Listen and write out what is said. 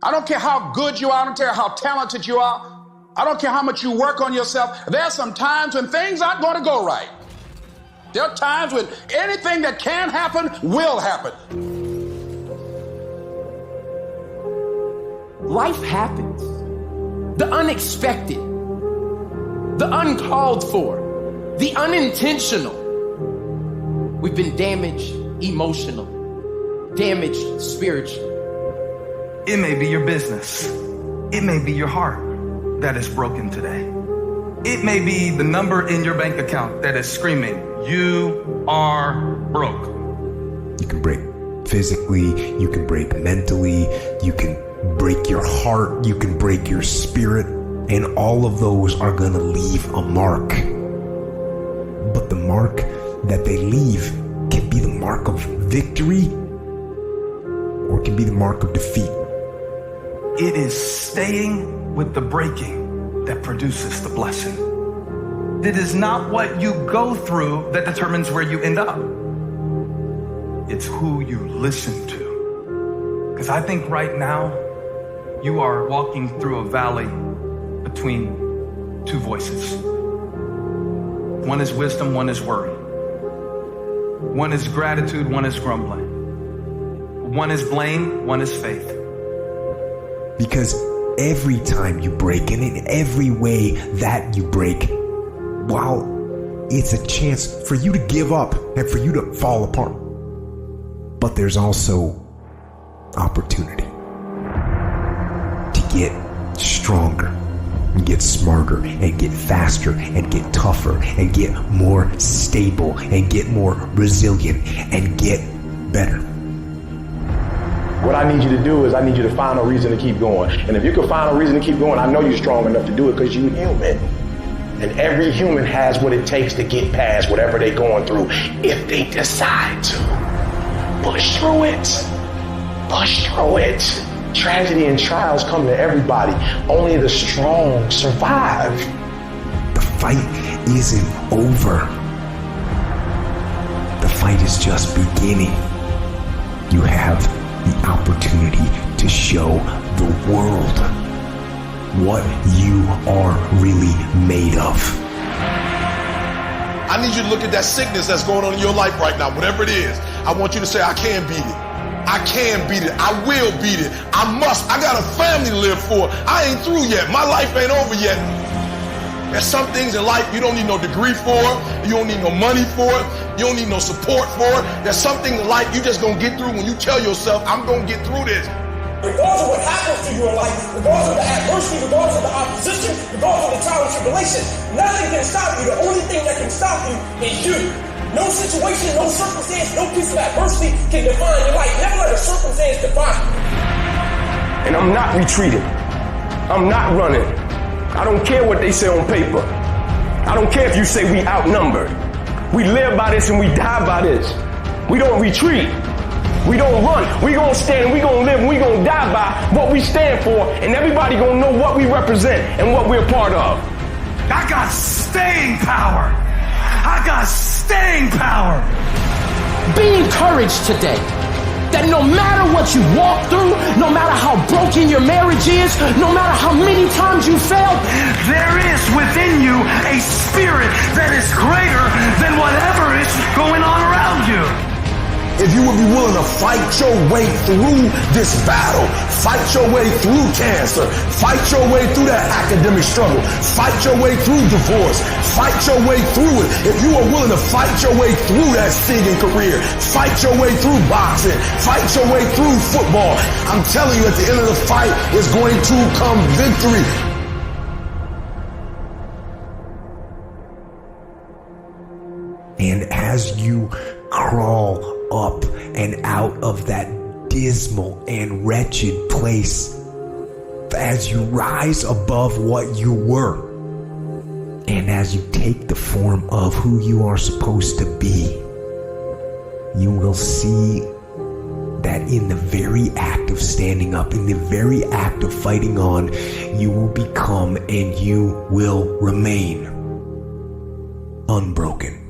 I don't care how good you are. I don't care how talented you are. I don't care how much you work on yourself. There are some times when things aren't going to go right. There are times when anything that can happen will happen. Life happens. The unexpected, the uncalled for, the unintentional. We've been damaged emotional, damaged spiritually. It may be your business. It may be your heart that is broken today. It may be the number in your bank account that is screaming, you are broke. You can break physically, you can break mentally, you can break your heart, you can break your spirit, and all of those are gonna leave a mark. But the mark that they leave can be the mark of victory or it can be the mark of defeat. It is staying with the breaking that produces the blessing. It is not what you go through that determines where you end up. It's who you listen to. Because I think right now, you are walking through a valley between two voices. One is wisdom, one is worry. One is gratitude, one is grumbling. One is blame, one is faith. Because every time you break, and in every way that you break, while it's a chance for you to give up and for you to fall apart, but there's also opportunity to get stronger and get smarter and get faster and get tougher and get more stable and get more resilient and get better. What I need you to do is I need you to find a reason to keep going. And if you can find a reason to keep going, I know you're strong enough to do it because you're human. And every human has what it takes to get past whatever they're going through if they decide to. Push through it. Push through it. Tragedy and trials come to everybody. Only the strong survive. The fight isn't over. The fight is just beginning. You have the opportunity to show the world what you are really made of. I need you to look at that sickness that's going on in your life right now, whatever it is. I want you to say, I can beat it. I can beat it. I will beat it. I must. I got a family to live for. I ain't through yet. My life ain't over yet. There's some things in life you don't need no degree for. You don't need no money for it. You don't need no support for it. There's something in life you just gonna get through when you tell yourself, I'm gonna get through this. Regardless of what happens to you in life, regardless of the adversity, regardless of the opposition, regardless of the trial and tribulation, nothing can stop you. The only thing that can stop you is you. No situation, no circumstance, no piece of adversity can define your life. Never let a circumstance define you. And I'm not retreating. I'm not running. I don't care what they say on paper. I don't care if you say we outnumbered. We live by this and we die by this. We don't retreat. We don't run. We gonna stand, we gonna live, we gonna die by what we stand for, and everybody gonna know what we represent and what we're part of. I got staying power. I got staying power. Be encouraged today that no matter what you walk through, no matter how broken your marriage is, no matter how many times you failed, there is within you a spirit that is greater than whatever is going on around you. If you would be willing to fight your way through this battle, fight your way through cancer, fight your way through that academic struggle, fight your way through divorce, fight your way through it. If you are willing to fight your way through that singing career, fight your way through boxing, fight your way through football, I'm telling you at the end of the fight is going to come victory. And as you crawl up and out of that dismal and wretched place, as you rise above what you were, and as you take the form of who you are supposed to be, you will see that in the very act of standing up, in the very act of fighting on, you will become and you will remain unbroken.